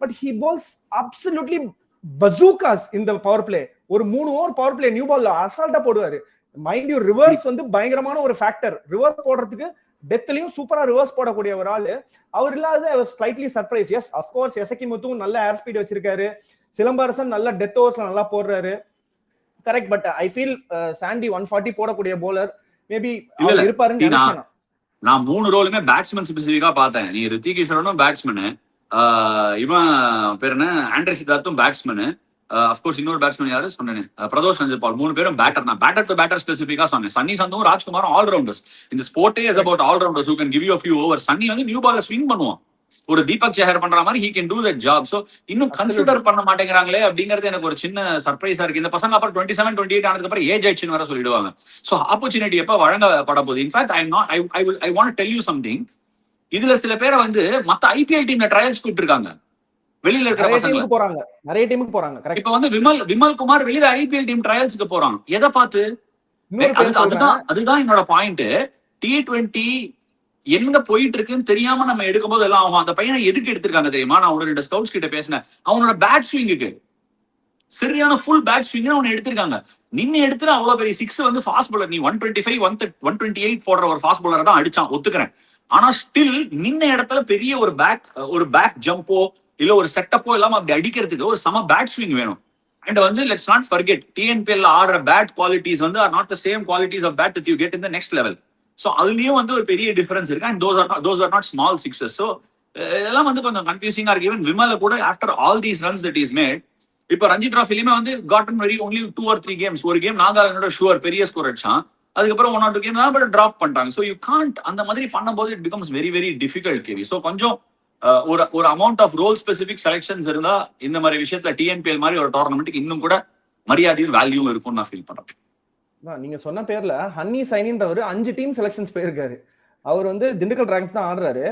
But he bowls absolutely bazookas இந்த பவர் பிளே. ஒரு 3 ஓவர் பவர் பிளே நியூ பால்ல அசால்ட்டா போடுவாரு. மைண்ட் யூ ரிவர்ஸ் வந்து பயங்கரமான ஒரு ஃபேக்டர். ரிவர்ஸ் போடுறதுக்கு டெத்லயும் சூப்பரா ரிவர்ஸ் போடக்கூடிய ஒரு ஆளு. அவர் இல்லாத slightly surprise. Yes of course Esakki முத்துவும் நல்ல ஏர் ஸ்பீட் வச்சிருக்காரு. சிலம்பரசன் நல்ல டெத் ஓவர்ஸ்ல நல்லா போடுறாரு. Correct. But I feel Sandy 140 போடக்கூடிய போலர் மேபி இருப்பாருன்னு நினைச்சேன். நான் 3 ரோலுமே பேட்ஸ்மேன் ஸ்பெசிபிக்கா பார்த்தேன். நீ ரித்திக் ஈஸ்வரனும் பேட்ஸ்மேனு, இவன் பேர் என்ன ஆண்ட்ரே சித்தார்த்தும் பேட்ஸ்மேனு, அஃப்கோர்ஸ் இன்னொரு பேட்ஸ்மேன் யாரு சொன்னேன், பிரதோஷ் ரஞ்சன் பால். 3 பேரும் பேட்டர். நான் பேட்டர் டு பேட்டர் ஸ்பெசிபிக்கா சொன்னேன். சன்னி சந்தும் ராஜ்குமாரும் ஆல்ரவுண்டர்ஸ். இந்த ஸ்போர்ட்டே is about allrounders who can give you a few overs. Sunny வந்து நியூ பால்ல ஸ்விங் பண்ணுவான். ஒரு தீபக் சேகர் பண்ற மாதிரி he can do that job. So இன்னும் கன்சிடர் பண்ண மாட்டேங்கிறாங்களே அப்படிங்கிறது எனக்கு ஒரு சின்ன சர்ப்ரைஸா இருக்கு. இந்த பசங்க அப்புறம் 27, 28 ஆனதுக்கு அப்புறம் ஏஜ் ஆயிடுச்சுன்னு வேற சொல்லிடுவாங்க. சோ ஆப்பர்ச்சுனிட்டி எப்ப வழங்கப்பட போகுது? In fact I want to tell you something. இதுல சில பேரை வந்து மத்த ஐபிஎல் டீம்ல ட்ரையல்ஸ் கூப்பிட்டு இருக்காங்க. வெளியில இருக்கிற பசங்க போறாங்க, நிறைய டீமுக்கு போறாங்க. கரெக்ட். இப்ப வந்து விமல் குமார் வெளியில ஐபிஎல் டீம் ட்ரையல்ஸ்க்கு போறாங்க. எதை பார்த்து? அதுதான் என்னோட பாயிண்ட். T20 எங்க போயிட்டு இருக்குன்னு தெரியாம நம்ம எடுக்கும் போது எல்லாம் ஆகும். அந்த பையனை எதுக்கு எடுத்திருக்காங்க தெரியுமா? நான் ஒரு 2 ஸ்கவுட்ஸ் கிட்ட பேசினேன். அவனோட பேட் ஸ்விங்குக்கு சரியான ஃபுல் பேட் ஸ்விங் அவனை எடுத்திருக்காங்க. நின்னு எடுத்துட்டு அவ்வளவு பெரிய 6 வந்து ஃபாஸ்ட் பாலர். நீ 125 128 போடுற ஒரு ஃபாஸ்ட் பாலர் தான் அடிச்சான், ஒத்துக்கிறேன். ஆனா ஸ்டில் நின்ன இடத்துல பெரிய ஒரு பேக் ஜம்போ இல்ல ஒரு செட்டப்போ இல்லாம அப்படி அடிக்கிறதுக்கு ஒரு சம பேட் ஸ்விங் வேணும். அண்ட் வந்து லெட்ஸ் நாட் ஃபர்கெட் டிஎன்பிஎல் ஆடுற பேட் குவாலிட்டிஸ் வந்து are not the same qualities of bat that you get in the next level. So அதுலயும் வந்து ஒரு பெரிய டிஃபரன்ஸ் இருக்கு. And those are not small sixes. So இதெல்லாம் வந்து கொஞ்சம் கன்ஃபியூசிங்கா இருக்கு. ஈவன் விமல கூட after all these runs that is made, இப்போ ரஞ்சி டிராஃபிலுமே வந்து gotten very only 2 or 3 games. ஒரு கேம் நாகாலாண்டோட ஷுவர் பெரிய ஸ்கோர் அடிச்சான், அதுக்கப்புறம் 1 or 2 கேம் தான் பட் டிராப் பண்ணிட்டாங்க. ஸோ யூ காண்ட் அந்த மாதிரி பண்ணும்போது it becomes very very difficult KV. So கொஞ்சம் ஒரு amount of role specific selections இருந்தா இந்த மாதிரி விஷயத்துல டிஎன்பிஎல் மாதிரி ஒரு டோர்னமெண்ட்டுக்கு இன்னும் கூட மரியாதையும் வேல்யூவும் இருக்கும்னு நான் ஃபீல் பண்றேன். நீங்க சொன்ன பேர்ல ஹன்னி சைனின்றவர் 5 டீம் செலக்ஷன்ஸ் போயிருக்காரு. அவர் வந்து திண்டுக்கல் டிராகன்ஸ் தான் ஆடுறாரு.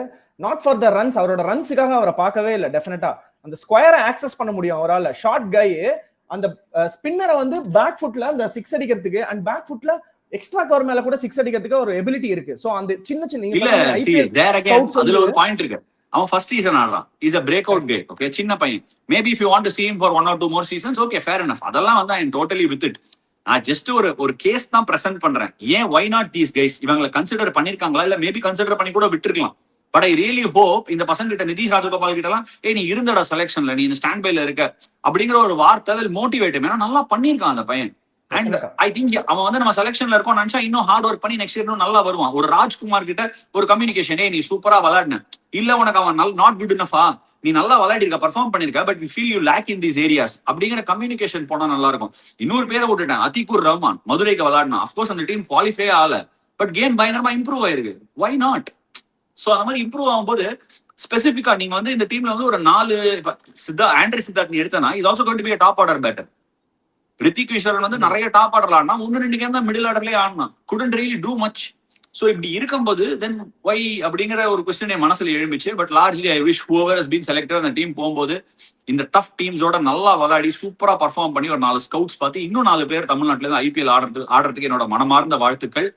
நாட் ஃபார் த ரன்ஸ், அவரோட ரன்ஸுக்காக அவரை பார்க்கவே இல்லை. டெஃபினட்டா அந்த ஸ்கொயரை ஆக்சஸ் பண்ண முடியும் அவரால். ஷார்ட் கை அந்த ஸ்பின்னரை வந்து பேக் ஃபுட்ல அந்த 6 அடிக்கிறதுக்கு அண்ட் பேக் ஃபுட்ல எக்ஸ்ட்ரா கவர் மேல கூட 6 அடிக்கிறதுக்கு ஒரு எபிலிட்டி இருக்கு. சோ அந்த சின்ன அதுல ஒரு பாயிண்ட் இருக்கு. அவன் ஃபர்ஸ்ட் சீசன் ஆடுறான். Is a breakout guy. Okay, சின்ன பையன். Maybe if you want to see him for 1 or 2 more seasons, okay, fair enough. அதெல்லாம் வந்து I am totally with it. நான் ஜஸ்ட் ஒரு கேஸ் தான் பிரசன்ட் பண்றேன். ஏன் why not these guys இவங்களை கன்சிடர் பண்ணிருக்காங்களா, இல்ல மேபி கன்சிடர் பண்ணி கூட விட்டுருக்கலாம். பட் ஐ ரியலி ஹோப் இந்த பசங்க கிட்ட, நிதிஷ் ராஜகோபால் கிட்ட எல்லாம், நீ இருந்தடா செலக்ஷன்ல, நீ இந்த ஸ்டாண்ட் பைல இருக்க அப்படிங்கிற ஒரு வார்த்தை மோட்டிவேட். ஏன்னா நல்லா பண்ணிருக்கான் அந்த பையன். அண்ட் ஐ திங்க் அவன் வந்து நம்ம செலக்ஷன்ல இருக்கோம் நினைச்சா இன்னும் ஹார்ட் ஒர்க் பண்ணி நெக்ஸ்ட் இயர் நல்லா வருவான். ஒரு ராஜ்குமார் கிட்ட ஒரு கம்யூனிகேஷன், நீ சூப்பரா விளையாடுன, இல்ல உனக்கு அவன் நாட் குட் இனஃபா, நீ நல்லா விளையாடிருக்க, பர்ஃபார்ம் பண்ணிருக்க, but we feel you lag in these areas அப்படிங்கிற கம்யூனிகேஷன் போனா நல்லா இருக்கும். இன்னொரு பேரை விட்டுட்டேன், அத்திகுர் ரஹ்மான், மதுரைக்கு விளையாடினா. அஃப்கோர்ஸ் அந்த டீம் குவாலிஃபை ஆகல, பட் கேம் பயங்கரமா இம்ப்ரூவ் ஆயிருக்கு. Why not? சோ அந்த மாதிரி இம்ப்ரூவ் ஆகும்போது ஸ்பெசிபிக்கா நீங்க வந்து இந்த டீம்ல வந்து ஒரு 4 ஆண்ட்ரி சித்தார்த் நீ எடுத்தனா, is also going to be a top order batter. Ritik Vishal வந்து நிறைய டாப் ஆர்டர்ல ஆடினா, 1-2 கேம் தான் மிடில் ஆர்டர்லயே ஆடினா, couldn't really do much. So இப்படி இருக்கும்போது தென் வை அப்படிங்கிற ஒரு கொஸ்டின் என் மனசுல எழும்பிச்சு. But largely I wish whoever has been selected அந்த டீம் போகும்போது இந்த டஃப் டீம்ஸோட நல்லா விளையாடி சூப்பரா பர்ஃபார்ம் பண்ணி ஒரு 4 ஸ்கவுட்ஸ் பார்த்து இன்னும் 4 பேர் தமிழ்நாட்டுல இருந்து ஐபிஎல் ஆடுறதுக்கு என்னோட மனமார்ந்த வாழ்த்துக்கள்.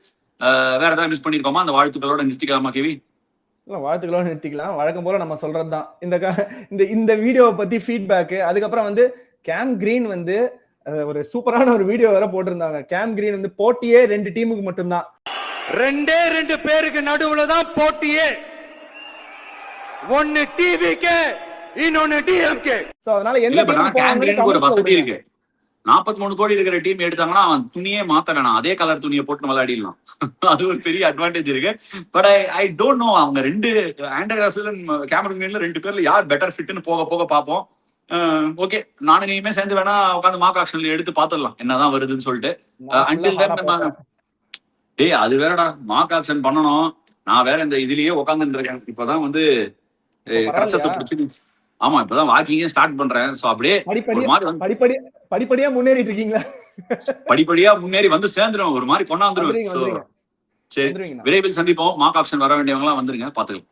வேற ஏதாவது மிஸ் பண்ணிருக்கோமா? அந்த வாழ்த்துக்களோட நிறுத்திக்கலாமா கேவி? வாழ்த்துக்களோட நிறுத்திக்கலாம். வழக்கம் போல நம்ம சொல்றதுதான் இந்த வீடியோவை பத்தி ஃபீட்பேக். அதுக்கப்புறம் வந்து கேம் கிரீன் வந்து ஒரு சூப்பரான ஒரு வீடியோ வேற போட்டிருந்தாங்க. கேம் கிரீன் வந்து போட்டியே 2 டீமுக்கு மட்டும்தான், 2 பேருக்கு நடுவுல தான் போட்டியே. ஒன்னு டிவிக்கு, இன்னொன்னு டிஎம்கே. சோ அதனால எந்த டீமுக்கு ஒரு வசதி இருக்கு. 43 கோடி இருக்கிற டீம் எடுத்தாங்கன்னா அவன் துணியே மாத்த வேணாம், அதே கலர் துணியை போட்டு விளையாடிடலாம். அது ஒரு பெரிய அட்வான்டேஜ் இருக்கு. பட் ஐ டோன்ட் நோ, அவங்க 2 ஆண்டர் ரசல் கேமரன் கிரீன்ல 2 பேர்ல யார் பெட்டர் ஃபிட்னு போக போக பார்ப்போம். ஓகே, நானும் நீயுமே சேர்ந்து வேணா உட்காந்து மார்க் ஆக்ஷன்ல எடுத்து பாத்துடலாம் என்னதான் வருதுன்னு சொல்லிட்டு. அது வேறடா, மார்க் ஆக்ஷன் பண்ணணும். நான் வேற இந்த இதுலயே உட்காந்துட்டு இருக்கேன். இப்பதான் வந்து ஆமா, இப்பதான் வாக்கிங்கே ஸ்டார்ட் பண்றேன். சோ அப்படியே படிப்படியா முன்னேறிட்டு இருக்கீங்களா? படிப்படியா முன்னேறி வந்து சேர்ந்துரும், ஒரு மாதிரி கொண்டாந்துருவேன். சரி, விரைவில் சந்திப்போம். மார்க் ஆப்ஷன் வர வேண்டியவங்க எல்லாம் வந்துருங்க, பாத்துக்கலாம்.